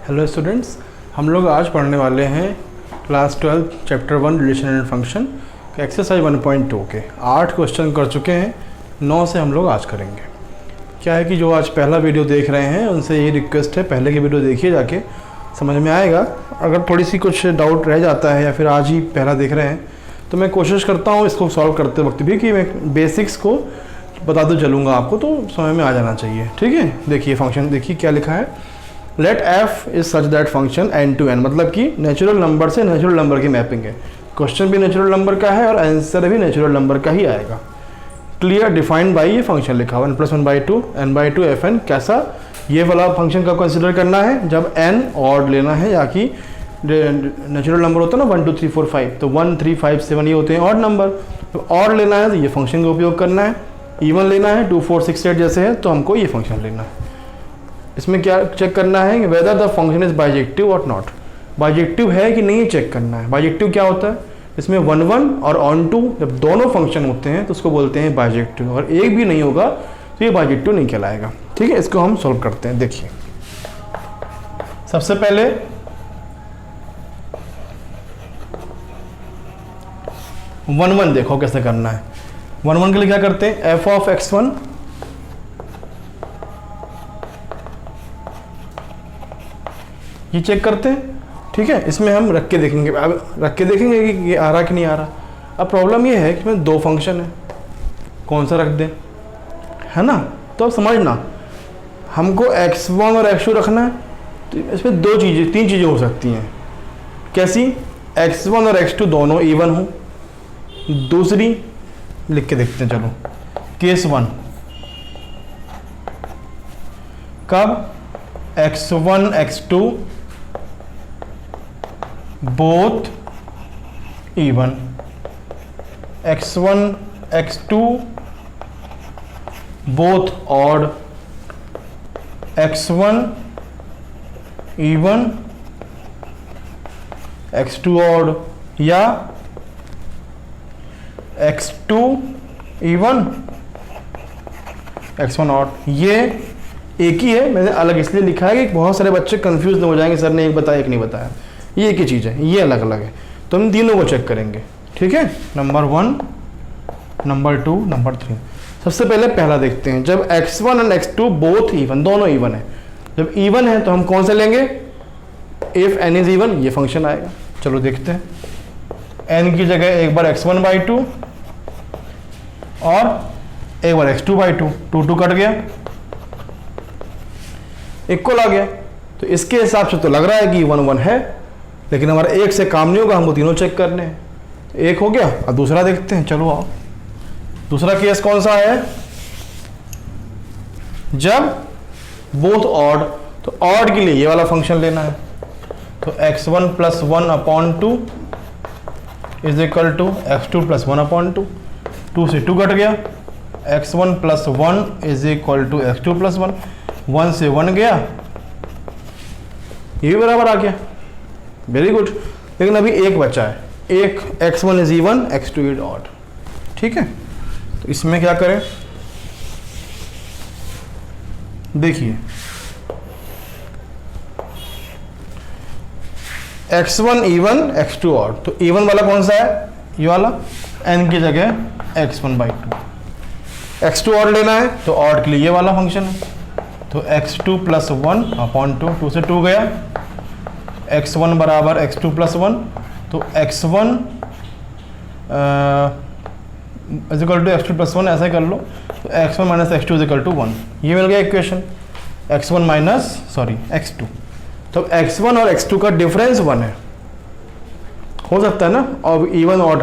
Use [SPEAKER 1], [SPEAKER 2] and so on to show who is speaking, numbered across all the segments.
[SPEAKER 1] Hello students, हम लोग आज पढ़ने वाले हैं class 12 chapter 1 relation and function के एक्सरसाइज 1.2 के 8 क्वेश्चन कर चुके हैं। 9 से हम लोग आज करेंगे। क्या है कि जो आज पहला वीडियो देख रहे हैं उनसे ये रिक्वेस्ट है, पहले की वीडियो देखिए, जाके समझ में आएगा। अगर थोड़ी सी कुछ डाउट रह जाता है या फिर आज ही पहला देख रहे हैं तो मैं कोशिश करता हूँ इसको सॉल्व करते वक्त भी कि मैं बेसिक्स को बताते चलूँगा आपको, तो समझ में आ जाना चाहिए। ठीक है, देखिए फंक्शन, देखिए क्या लिखा है। Let F is such that function N to N, मतलब कि नेचुरल नंबर से नेचुरल नंबर की मैपिंग है। क्वेश्चन भी नेचुरल नंबर का है और आंसर भी नेचुरल नंबर का ही आएगा। क्लियर, डिफाइंड बाई ये फंक्शन लिखा हुआ 1+1/2 n/2 fn। कैसा, ये वाला फंक्शन का कंसिडर करना है जब n ऑड लेना है, या कि नेचुरल नंबर होता है ना 1 2 3 4 5, तो 1 3 5 7 ये होते हैं ऑड नंबर। तो ऑड लेना है तो ये फंक्शन का उपयोग करना है। इवन लेना है 2 4 6 8 जैसे है तो हमको ये फंक्शन लेना है। इसमें क्या चेक करना है कि whether the function is bijective और नॉट। बाइजेक्टिव है कि नहीं चेक करना है। बाइजेक्टिव क्या होता है, इसमें 1 1 और ऑन टू जब दोनों फंक्शन होते हैं तो उसको बोलते हैं बाइजेक्टिव, और एक भी नहीं होगा तो ये बाइजेक्टिव नहीं कहलाएगा। ठीक है, इसको हम सॉल्व करते हैं। देखिए सबसे पहले वन वन देखो कैसे करना है। 1 1 के लिए क्या करते हैं, f ऑफ x1 ये चेक करते हैं। ठीक है, इसमें हम रख के देखेंगे, अब रख के देखेंगे कि ये आ रहा कि नहीं आ रहा। अब प्रॉब्लम ये है कि इसमें 2 फंक्शन है, कौन सा रख दें, है ना। तो अब समझना, हमको x1 और x2 रखना है तो इसमें 3 चीज़ें हो सकती हैं। कैसी, x1 और x2 दोनों इवन हो। दूसरी लिख के देखते हैं, चलो केस 1, कब x1 x2 both even, x1 x2 both odd, x1 even x2 odd, या x2 इवन x1 ऑड। ये एक ही है, मैंने अलग इसलिए लिखा है कि बहुत सारे बच्चे कंफ्यूज हो जाएंगे, सर ने एक बताया एक नहीं बताया। ये एक ही चीज़ है, ये अलग अलग है, तो हम तीनों को चेक करेंगे। ठीक है, नंबर 1, नंबर 2, नंबर 3। सबसे पहले पहला देखते हैं, जब x1 और x2 बोथ इवन, दोनों इवन है। जब इवन है तो हम कौन सा लेंगे, इफ n इज इवन, ये फंक्शन आएगा। चलो देखते हैं, n की जगह एक बार x1/2 और एक बार x2/2, 2 2 कट गया, इक्वल आ गया। तो इसके हिसाब से तो लग रहा है कि 1 1 है, लेकिन हमारा एक से काम नहीं होगा, हमको तीनों चेक करने हैं। एक हो गया, अब दूसरा देखते हैं। चलो आओ, दूसरा केस कौन सा है, जब बोथ ऑड, तो ऑड के लिए ये वाला फंक्शन लेना है। तो x1 + 1/2 is equal to x2 + 1/2, 2 से 2 कट गया, x1 + 1 is equal to x2 + 1, 1 से 1 गया, ये भी बराबर आ गया। Very good. लेकिन अभी एक बचा है, एक x1 is even, x2 is odd. ठीक है, तो इसमें क्या करें, देखिए x1 इवन, x2 ऑड। तो इवन वाला कौन सा है, ये वाला, n की जगह x1/2। x2 ऑड लेना है तो ऑड के लिए ये वाला फंक्शन है। तो x2 + 1/2, 2 से 2 गया, x1 बराबर x2 + 1, तो x1 is equal to x2 + 1, ऐसा ही कर लो। तो x1 - x2 is equal to 1, ये मिल गया इक्वेशन। x2। तो x1 और x2 का डिफरेंस 1 है, हो सकता है ना, और इवन ऑड,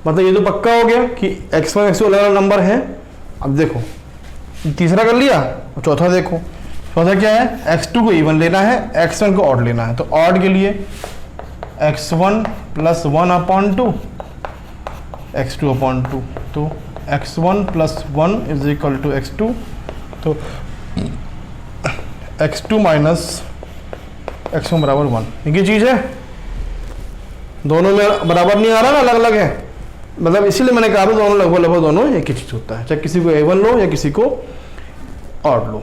[SPEAKER 1] मतलब ये तो पक्का हो गया कि x1 x2 अलग अलग नंबर है। अब देखो तीसरा कर लिया, चौथा देखो, चौथा क्या है, x2 को इवन लेना है, x1 को ऑड लेना है। तो ऑड के लिए x1 + 1/2, x2/2, तो x1 + 1 is equal to x2, तो x2 - x1 बराबर 1। ये चीज़ है, दोनों में बराबर नहीं आ रहा ना, अलग अलग है। मतलब इसीलिए मैंने कहा था दोनों लगभग दोनों एक ही चीज़ होता है, चाहे किसी को A1 लो या किसी को ऑड लो।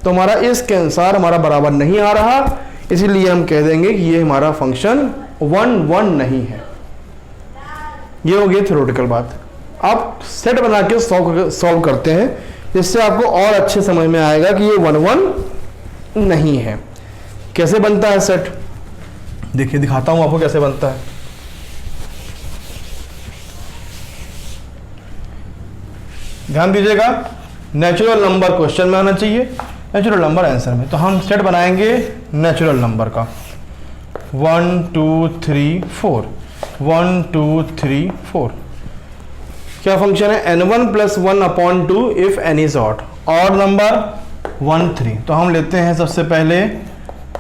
[SPEAKER 1] तो हमारा इसके अनुसार हमारा बराबर नहीं आ रहा, इसीलिए हम कह देंगे कि ये हमारा फंक्शन 1 1 नहीं है। ये हो गई थ्योरेटिकल बात। आप सेट बना के सॉल्व करते हैं, जिससे आपको और अच्छे समझ में आएगा कि ये 1 1 नहीं है। कैसे बनता है सेट, देखिए दिखाता हूं आपको कैसे बनता है। ध्यान दीजिएगा, नेचुरल नंबर क्वेश्चन में आना चाहिए, नेचुरल नंबर आंसर में। तो हम सेट बनाएंगे नेचुरल नंबर का 1 2 3 4 1 2 3 4। क्या फंक्शन है, n1 + 1/2 if n is odd number 1 3। तो हम लेते हैं सबसे पहले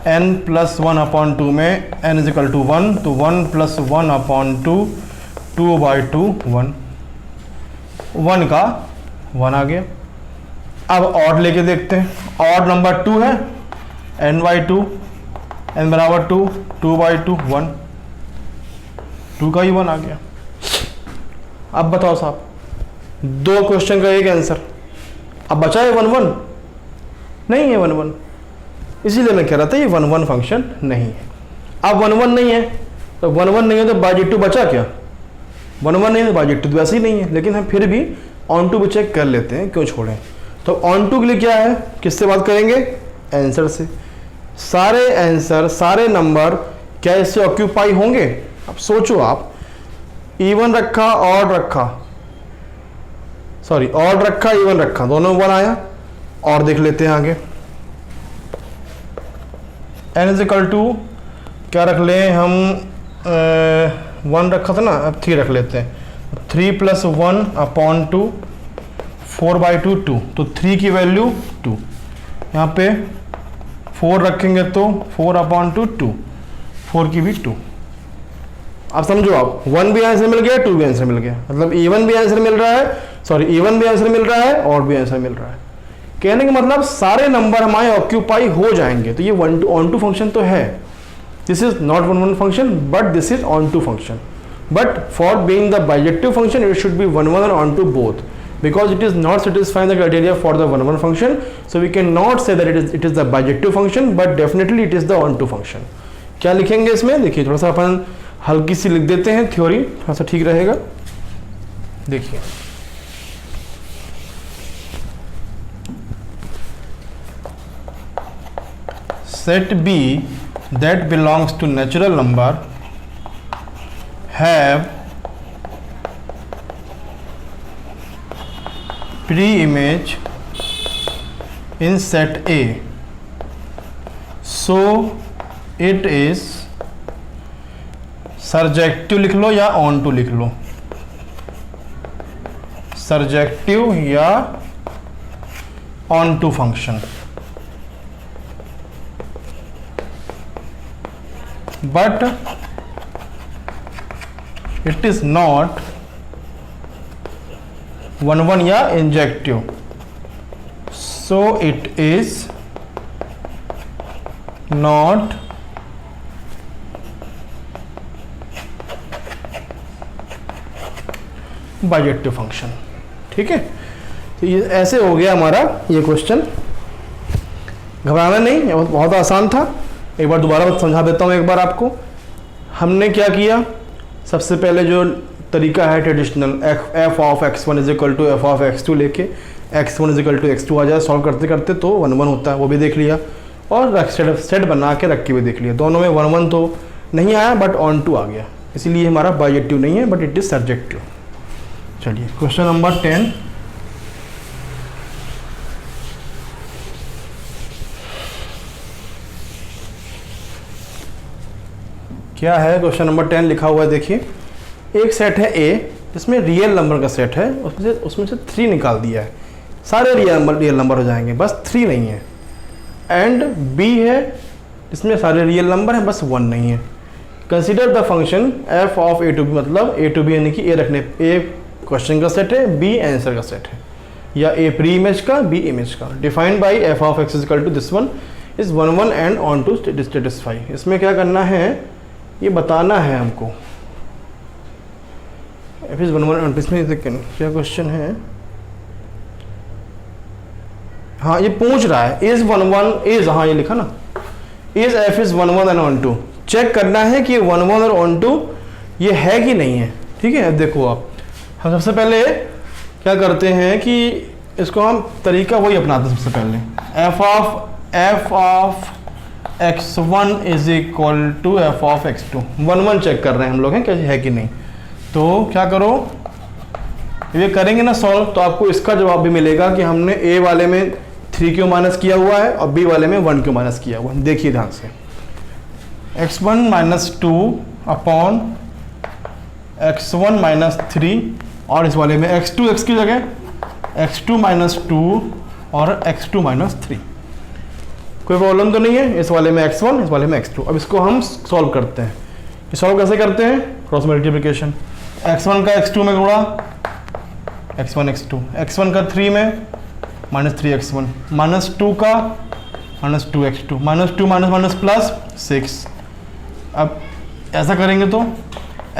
[SPEAKER 1] n + 1/2 में n = 1, तो 1 + 1/2 2/2 1, 1 का 1 आ गया। अब ऑड लेके देखते हैं, ऑड नंबर 2 है, n/2 n = 2 2/2 1, 2 का ही 1 आ गया। अब बताओ साहब, 2 क्वेश्चन का एक आंसर। अब बचा है 1 1, नहीं है 1 1, इसीलिए मैं कह रहा था ये 1 1 फंक्शन नहीं है। अब 1 1 नहीं है, तो 1 1 नहीं है तो बाई/2 बचा क्या, 1 1 नहीं है तो बाई/2 तो वैसे ही नहीं है, लेकिन हम फिर भी ऑन टू भी चेक कर लेते हैं, क्यों छोड़ें। तो ऑन टू के लिए क्या है, किससे बात करेंगे, आंसर से। सारे आंसर सारे नंबर क्या इससे ऑक्यूपाई होंगे। अब सोचो आप, इवन रखा ऑड रखा, सॉरी ऑड रखा इवन रखा, दोनों 1 आया। और देख लेते हैं आगे, n = क्या रख लें हम, 1 रखा था ना, अब 3 रख लेते हैं। 3 + 1/2 4/2 2, तो 3 की वैल्यू 2, यहाँ पे 4 रखेंगे तो 4/2 2, 4 की भी 2। अब समझो आप, 1 भी आंसर मिल गया, 2 भी आंसर मिल गया, मतलब इवन भी आंसर मिल रहा है, सॉरी इवन भी आंसर मिल रहा है, और भी आंसर मिल रहा है। कहने का मतलब सारे नंबर हमारे ऑक्यूपाई हो जाएंगे। तो ये ऑन टू फंक्शन तो है, this is not 1 1 function but this is onto function. But for being the bijective function it should be 1 1 and on to both, because it is not satisfying the criteria for the 1 1 function, so we cannot say that it is the bijective function, but definitely it is the on to function। क्या लिखेंगे इसमें, देखिए थोड़ा सा अपन हल्की सी लिख देते हैं, थ्योरी थोड़ा सा ठीक रहेगा। देखिए set B that belongs to natural number have pre-image in set A, so it is surjective लिख लो या ऑन टू लिख लो, सर्जेक्टिव या onto function. But it is not 1 1 या injective, so it is not bijective function. ठीक है, तो ये ऐसे हो गया हमारा ये क्वेश्चन। घबराना नहीं, बहुत आसान था। एक बार दोबारा समझा देता हूँ एक बार आपको। हमने क्या किया, सबसे पहले जो तरीका है traditional, f of x1 = f of x2 लेके x1 = x2 आ जाए, सॉल्व करते करते तो 1 1 होता है, वो भी देख लिया। और सेट बना के रख के भी देख लिया, दोनों में 1 1 तो नहीं आया बट ऑन टू आ गया, इसीलिए हमारा बाइजेक्टिव नहीं है बट इट इज सर्जेक्टिव। चलिए क्वेश्चन नंबर 10। क्या है क्वेश्चन नंबर 10 लिखा हुआ है, देखिए एक सेट है A जिसमें रियल नंबर का सेट है, उसमें से 3 निकाल दिया है, सारे रियल नंबर हो जाएंगे, बस 3 नहीं है। एंड B है जिसमें सारे रियल नंबर हैं, बस 1 नहीं है। Consider the function f of a to b, मतलब a to b यानी कि a रखने, a क्वेश्चन का सेट है, b आंसर का सेट है, या a प्री इमेज का, b इमेज का। Defined by f of x = this one is 1 1 and onto satisfy. इसमें क्या करना है, ये बताना है हमको। f is 1 1, इसमें क्या क्वेश्चन है, हाँ ये पूछ रहा है इज 1 1 इज, हाँ ये लिखा ना, is f is 1 1 and 1 2, check करना है कि 1 1 और 1 2 ये है कि नहीं है। ठीक है, देखो आप, हम सबसे पहले क्या करते हैं कि इसको हम तरीका वही अपनाते हैं। सबसे पहले f of x1 is equal to f of x2, 1 1 check कर रहे हैं हम लोग, हैं क्या है कि नहीं। तो क्या करो, ये करेंगे ना सॉल्व, तो आपको इसका जवाब भी मिलेगा कि हमने a वाले में 3 क्यों माइनस किया हुआ है और b वाले में 1 क्यों माइनस किया हुआ है। देखिए ध्यान से, x1 minus 2 upon x1 minus 3, और इस वाले में x2 x की जगह x2 माइनस 2 और x2 माइनस 3। कोई प्रॉब्लम तो नहीं है, इस वाले में x1 इस वाले में x2। अब इसको हम सॉल्व करते हैं। ये सॉल्व कैसे करते हैं, क्रॉस मल्टीप्लिकेशन, x1 का x2 में गुणा, x1 x2, x1 का 3 में माइनस 3x1, माइनस 2 का minus 2x2, minus 2 minus minus plus 6। अब ऐसा करेंगे तो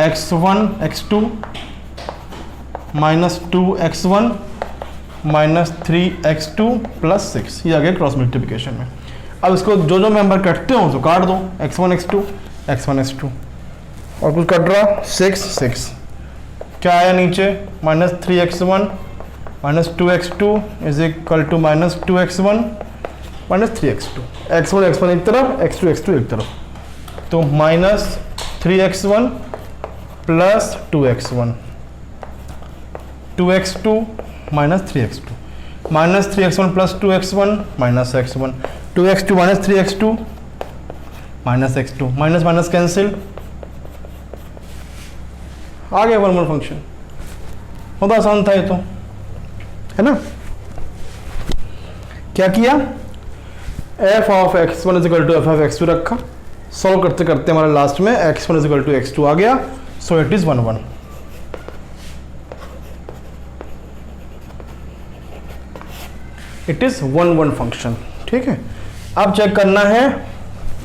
[SPEAKER 1] x1 x2 minus 2x1 minus 3x2 plus 6, ये आ गया क्रॉस मल्टीप्लिकेशन में। अब इसको जो जो मेंबर कटते हो तो काट दो, x1 x2 x1 x2, और कुछ कट रहा 6 6, क्या आया नीचे, minus 3x1 minus 2x2 is equal to minus 2x1 minus 3x2, x1 x1 एक तरफ, x2 x2 एक तरफ, तो minus 3x1 plus 2x1, 2x2 minus 3x2, minus 3x1 plus 2x1 minus x1, 2x2 minus 3x2 minus x2, minus minus cancel, आ गया 1 1 function. बहुत आसान था ये तो, है ना। क्या किया, f of x1 is equal to f of x2 रखा, सॉल्व करते करते हमारा लास्ट में x1 is equal to x2 आ गया, सो it is 1 1। It is 1 1 function. ठीक है, अब चेक करना है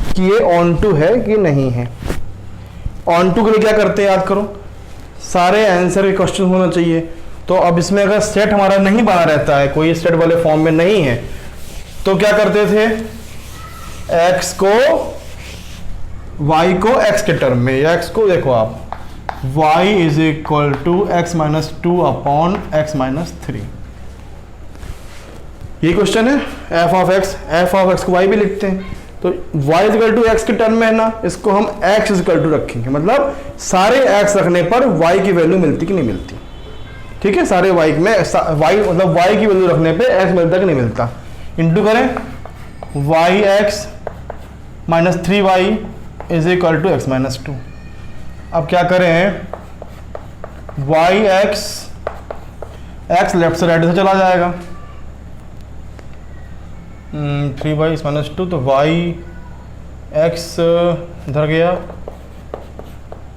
[SPEAKER 1] कि ये ऑन टू है कि नहीं है। ऑन टू के लिए क्या करते हैं, याद करो, सारे आंसर के क्वेश्चन होना चाहिए। तो अब इसमें अगर सेट हमारा नहीं बना रहता है, कोई सेट वाले फॉर्म में नहीं है, तो क्या करते थे, x को y को x के टर्म में, या x को देखो आप y is equal to x minus 2 upon x minus 3, ये क्वेश्चन है। f ऑफ x को y भी लिखते हैं, तो y is equal to x के टर्म में है ना, इसको हम x इज इक्वल टू रखेंगे, मतलब सारे x रखने पर y की वैल्यू मिलती कि नहीं मिलती। ठीक है, सारे y में y मतलब y की वैल्यू रखने पे x मिलता कि नहीं मिलता, इंटू करें yx minus 3y is equal to x minus 2। अब क्या करें, x लेफ्ट से राइट से चला जाएगा, 3y माइनस 2, तो x इधर गया,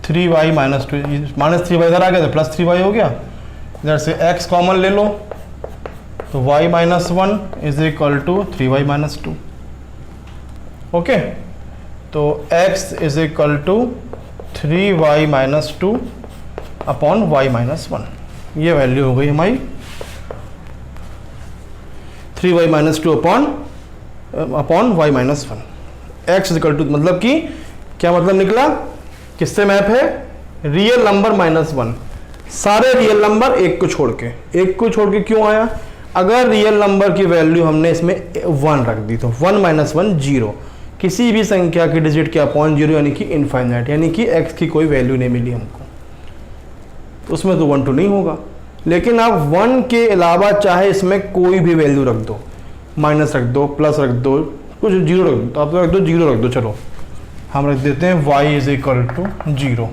[SPEAKER 1] 3y माइनस 2, माइनस 3y इधर आ गया तो प्लस 3y हो गया, इधर से x कॉमन ले लो, तो y minus 1 is equal to 3y minus 2। Okay, तो x is equal to 3y minus 2 upon y minus 1, ये वैल्यू हो गई हमारी 3y minus 2 upon y minus 1। x is equal to मतलब कि क्या मतलब निकला, किससे मैप है, रियल नंबर माइनस 1, सारे रियल नंबर एक को छोड़ के क्यों आया, अगर रियल नंबर की वैल्यू हमने इसमें 1 रख दी तो 1 माइनस 1 0, किसी भी संख्या की डिजिट के अपॉन 0 यानी कि इनफाइनाइट, यानी कि x की कोई वैल्यू नहीं मिली हमको, तो उसमें तो 1 2 नहीं होगा। लेकिन आप 1 के अलावा चाहे इसमें कोई भी वैल्यू रख दो, माइनस रख दो, प्लस रख दो, कुछ 0 रख दो, तो आप रख दो 0 रख दो, चलो हम रख देते हैं y is equal to 0,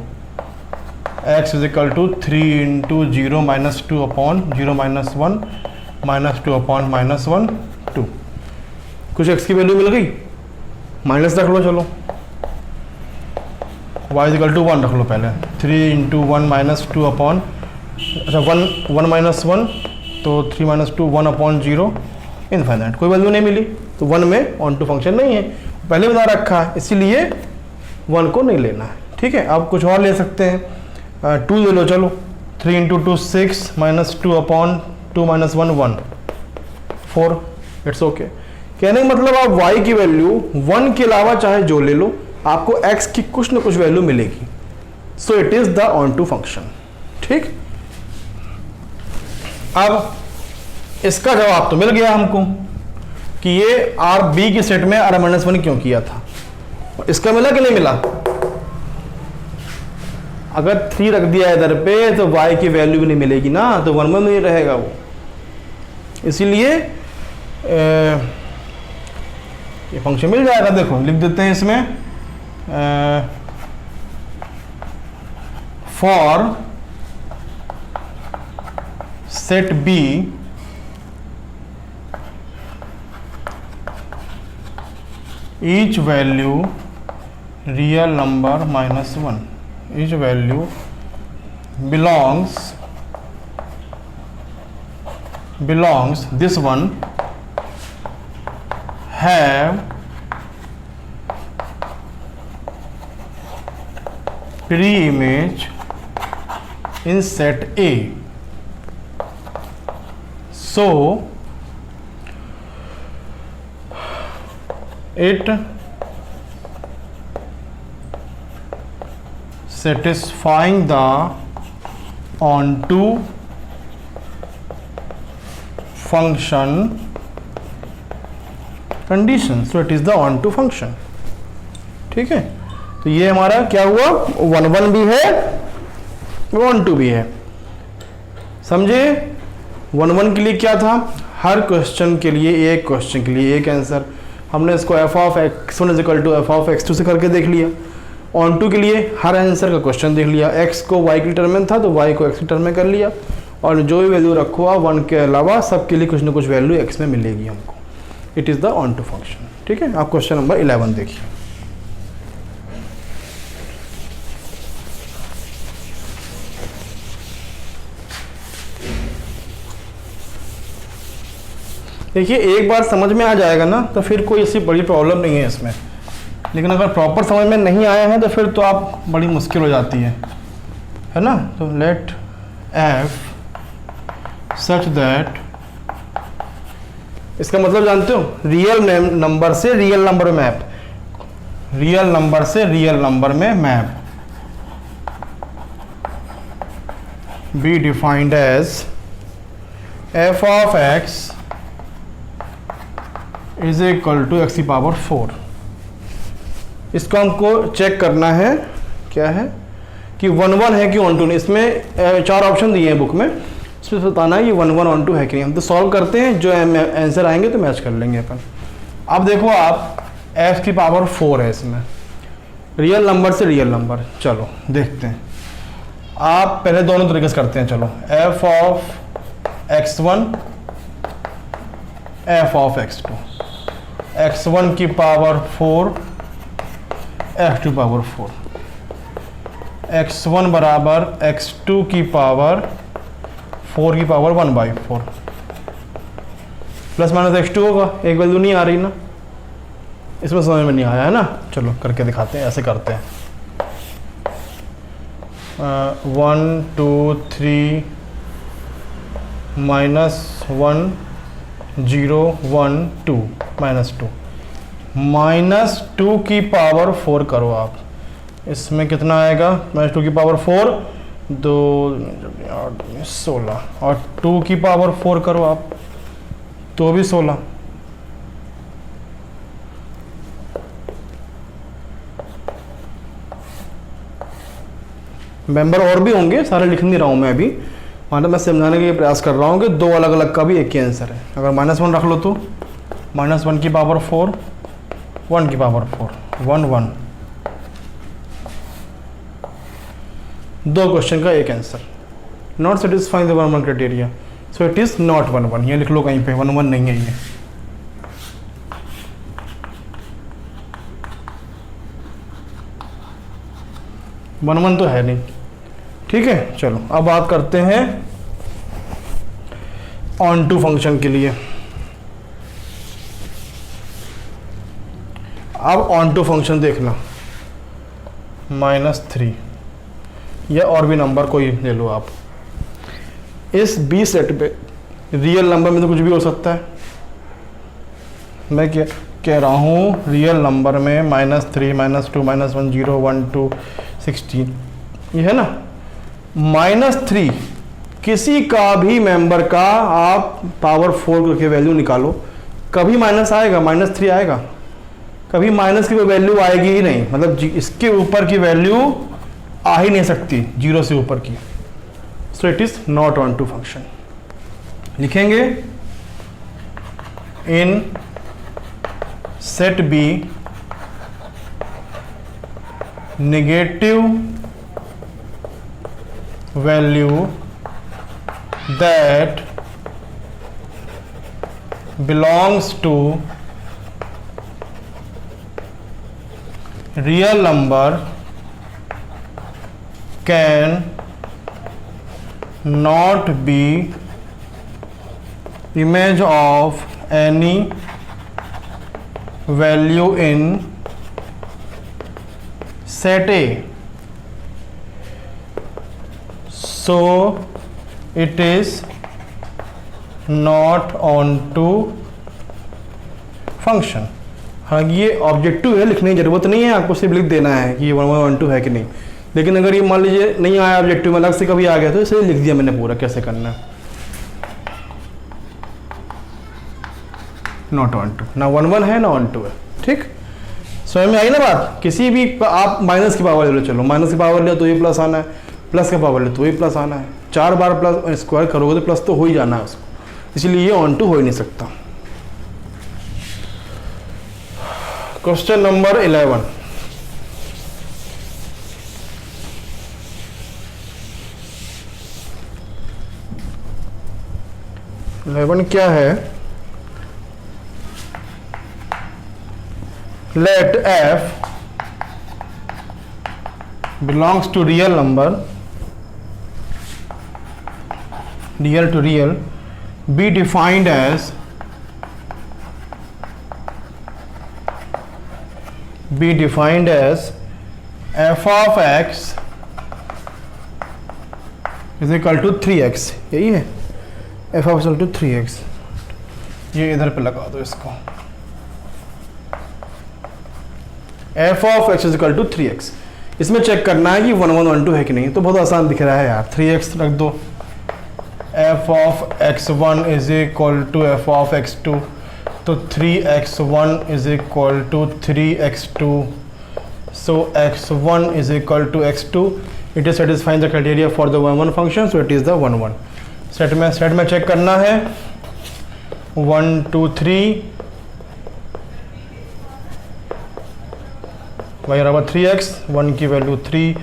[SPEAKER 1] x is equal to 3 into 0 minus 2 upon 0 minus 1 minus 2 upon minus 1 2, कुछ x की वैल्यू मिल गई, माइनस रख लो, चलो y इज इक्वल टू 1 रख लो पहले, 3 इंटू 1 माइनस 2 अपॉन, अच्छा 1 माइनस 1, तो 3 माइनस 2 1 अपॉन 0 इनफाइनाइट, कोई वैल्यू नहीं मिली, तो 1 में ऑन टू फंक्शन नहीं है, पहले बता रखा है, इसीलिए 1 को नहीं लेना है। ठीक है, आप कुछ और ले सकते हैं, 2 ले लो, चलो 3 into 2 6 minus 2 upon 2 minus 1 1 4, it's okay. कहने का मतलब आप y की वैल्यू 1 के अलावा चाहे जो ले लो, आपको x की कुछ ना कुछ वैल्यू मिलेगी। So it is the onto function. ठीक, अब इसका जवाब तो मिल गया हमको कि ये आर बी के सेट में r-1 क्यों किया था। इसका मिला कि नहीं मिला? अगर 3 रख दिया इधर पे तो y की वैल्यू भी नहीं मिलेगी ना, तो 1 में नहीं रहेगा वो। इसीलिए ये फंक्शन मिल जाएगा। देखो लिख देते हैं इसमें, for set B each value real number -1, each value belongs this one have pre-image in set A, so it satisfying the onto function condition, so it is the onto function। ठीक है, तो ये हमारा क्या हुआ, 1 भी है 1 भी है। समझे? 1 के लिए क्या था, हर क्वेश्चन के लिए एक क्वेश्चन के लिए एक आंसर। हमने इसको f(x1 = f(x2) से करके देख लिया। ऑन टू के लिए हर आंसर का क्वेश्चन देख लिया। x को y के टर्म में था तो y को x के टर्म में कर लिया, और जो भी वैल्यू रखो आप 1 के अलावा सबके लिए कुछ ना कुछ वैल्यू x में मिलेगी हमको। It is the onto function. ठीक है, आप क्वेश्चन नंबर 11 देखिए। देखिए एक बार समझ में आ जाएगा ना तो फिर कोई ऐसी बड़ी प्रॉब्लम नहीं है इसमें, लेकिन अगर प्रॉपर समझ में नहीं आया है तो फिर तो आप बड़ी मुश्किल हो जाती है ना। तो लेट f सच दैट, इसका मतलब जानते हो, रियल नंबर से रियल नंबर में मैप, रियल नंबर से रियल नंबर में map, be defined as f(x) is equal to x⁴। इसको हमको चेक करना है, क्या है कि 1 है कि 1 इसमें 4 ऑप्शन दिए हैं बुक में, इसमें बताना है कि 1 ऑन टू है कि नहीं। हम तो सॉल्व करते हैं, जो आंसर आएंगे तो मैच कर लेंगे अपन। अब देखो आप x⁴ है इसमें, रियल नंबर से रियल नंबर। चलो देखते हैं, आप पहले दोनों तरीके से करते हैं। चलो f(x1) f(x2), x1 की पावर 4 x2 4, x1 बराबर x2 की पावर 4 की पावर 1/4, प्लस माइनस x2 होगा। एक वैल्यू नहीं आ रही ना, इसमें समझ में नहीं आया है ना। चलो करके दिखाते हैं, ऐसे करते हैं। 1 2 3 -1 0 1 2 -2, -2 की पावर 4 करो आप, इसमें कितना आएगा, -2 की पावर 4 2 16, और 2 की पावर 4 करो आप तो भी 16। मेंबर और भी होंगे, सारे लिख नहीं रहा हूँ मैं अभी, मतलब मैं समझाने के लिए प्रयास कर रहा हूँ कि 2 अलग अलग का भी एक ही आंसर है। अगर -1 रख लो तो -1 की पावर 4 1 की पावर 4 1 1, 2 क्वेश्चन का एक answer. Not satisfying the 1 1 criteria, so it is not 1 1। ये लिख लो कहीं पे, 1 1 नहीं है ये। वन वन तो है नहीं। ठीक है, चलो अब बात करते हैं ऑन टू फंक्शन के लिए। अब ऑन टू फंक्शन देखना, -3 या और भी नंबर कोई ले लो आप। इस बी सेट पे रियल नंबर में तो कुछ भी हो सकता है, मैं क्या कह रहा हूँ, रियल नंबर में -3 -2 -1 0 1 2 16 ये है ना। -3 किसी का भी मेंबर का आप पावर 4 करके वैल्यू निकालो, कभी माइनस आएगा, -3 आएगा, कभी माइनस की कोई वैल्यू आएगी ही नहीं, मतलब इसके ऊपर की वैल्यू आ ही नहीं सकती 0 से ऊपर की। So it is not onto function. लिखेंगे in set B negative value that belongs to real number can not be image of any value in set A, so it is not onto function। हाँ, ये objective है, लिखने की ज़रूरत नहीं है, आपको सिर्फ लिख देना है कि ये 1 1 1 2 है कि नहीं। लेकिन अगर ये मान लीजिए नहीं आया ऑब्जेक्टिव में, अलग से कभी आ गया तो इसे लिख दिया मैंने पूरा कैसे करना है। नॉट ऑन टू, ना 1 1 है ना ऑन टू है, ठीक। समझ में आई ना बात। किसी भी आप माइनस की पावर ले लो, चलो माइनस की पावर लिया तो ये प्लस आना है, प्लस का पावर ले तो ये प्लस आना है, 4 बार प्लस स्क्वायर करोगे तो प्लस तो हो ही जाना है उसको, इसलिए ये ऑन टू हो ही नहीं सकता। क्वेश्चन नंबर 11, क्या है, late f belongs to real number, real to real, be defined as f of x is equal to 3x। यही है f of x equal to 3x। ये इधर पे लगा दो इसको, f of x is equal to 3x। इसमें check करना है कि 1 1 1 2 है कि नहीं, तो बहुत आसान दिख रहा है यार, 3x रख दो, f of x1 is equal to f of x2, तो 3x1 is equal to 3x2, so x1 is equal to x2, it is satisfying the criteria for the 1 1 function, so it is the 1 1। Set में check करना है 1 2 3 वही रहा 3x, 1 की value 3,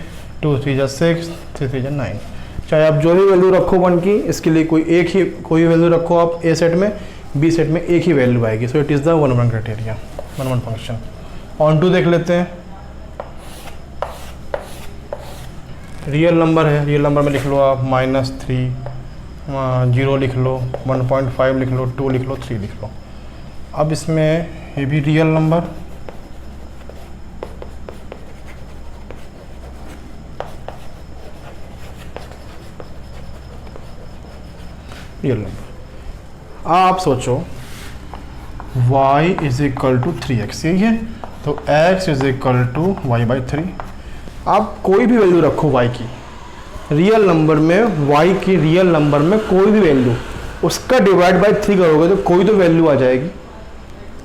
[SPEAKER 1] 2 3 जा 6, 3 3 जा 9। चाहे आप जो भी वैल्यू रखो 1 की, इसके लिए कोई वैल्यू रखो आप ए सेट में, बी सेट में एक ही वैल्यू आएगी। So it is the 1 1 criteria, 1 1 function. Onto देख लेते हैं, रियल नंबर है, रियल नंबर में लिख लो आप -3, 0 लिख लो, 1.5 लिख लो, 2 लिख लो, 3 लिख लो। अब इसमें ये भी रियल नंबर, रियल नंबर। आप सोचो y is equal to 3x, यही है, तो x is equal to y/3। आप कोई भी वैल्यू रखो y की, रियल नंबर में y की रियल नंबर में कोई भी वैल्यू, उसका डिवाइड बाय 3 करोगे तो कोई तो वैल्यू आ जाएगी,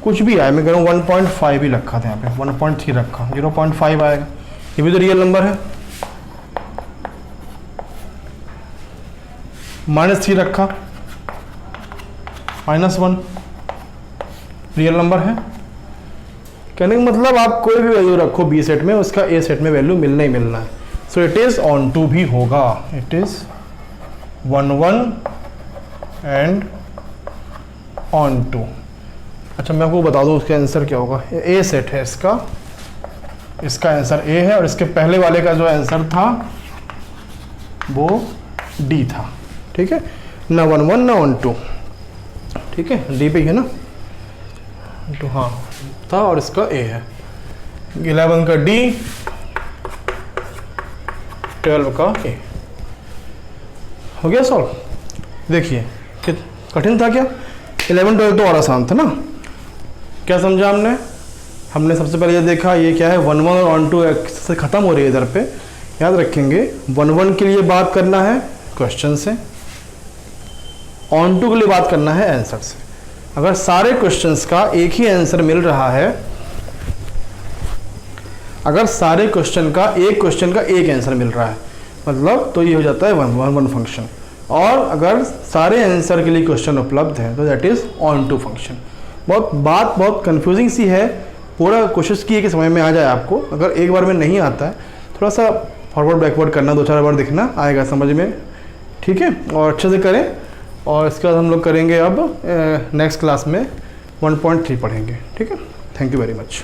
[SPEAKER 1] कुछ भी आए। मैं कह रहा हूँ 1.5 ही रखा था यहाँ पे, 1.3 रखा, 0.5 आएगा, ये भी तो रियल नंबर है। -3 रखा, -1 रियल नंबर है। कहने का मतलब आप कोई भी वैल्यू रखो बी सेट में, उसका ए सेट में वैल्यू मिलना ही मिलना है। So it is onto भी होगा, it is 1 1 and onto. अच्छा मैं आपको बता दूं उसका आंसर क्या होगा। ए सेट है इसका आंसर ए है, और इसके पहले वाले का जो आंसर था वो डी था, ठीक है ना, 1 1 ना ऑन टू, ठीक है, डी पे है ना, तो हाँ था, और इसका ए है। 11 का डी, 12 का ए। हो गया सॉल्व। देखिए कठिन था क्या? 11 12 तो और आसान था ना। क्या समझा हमने सबसे पहले ये देखा, ये क्या है 1 1 और ऑन टू से ख़त्म हो रही है इधर पे, याद रखेंगे 1 1 के लिए बात करना है क्वेश्चन से, ऑन टू के लिए बात करना है आंसर से। अगर सारे क्वेश्चंस का एक ही आंसर मिल रहा है, अगर सारे क्वेश्चन का एक आंसर मिल रहा है मतलब तो ये हो जाता है 1 1 1 फंक्शन। और अगर सारे आंसर के लिए क्वेश्चन उपलब्ध है तो that is onto function. बहुत कंफ्यूजिंग सी है, पूरा कोशिश की है कि समझ में आ जाए आपको। अगर एक बार में नहीं आता है थोड़ा सा फॉरवर्ड बैकवर्ड करना, 2-4 बार दिखना, आएगा समझ में, ठीक है। और अच्छे से करें। और इसके बाद हम लोग करेंगे अब नेक्स्ट क्लास में 1.3 पढ़ेंगे, ठीक है। Thank you very much.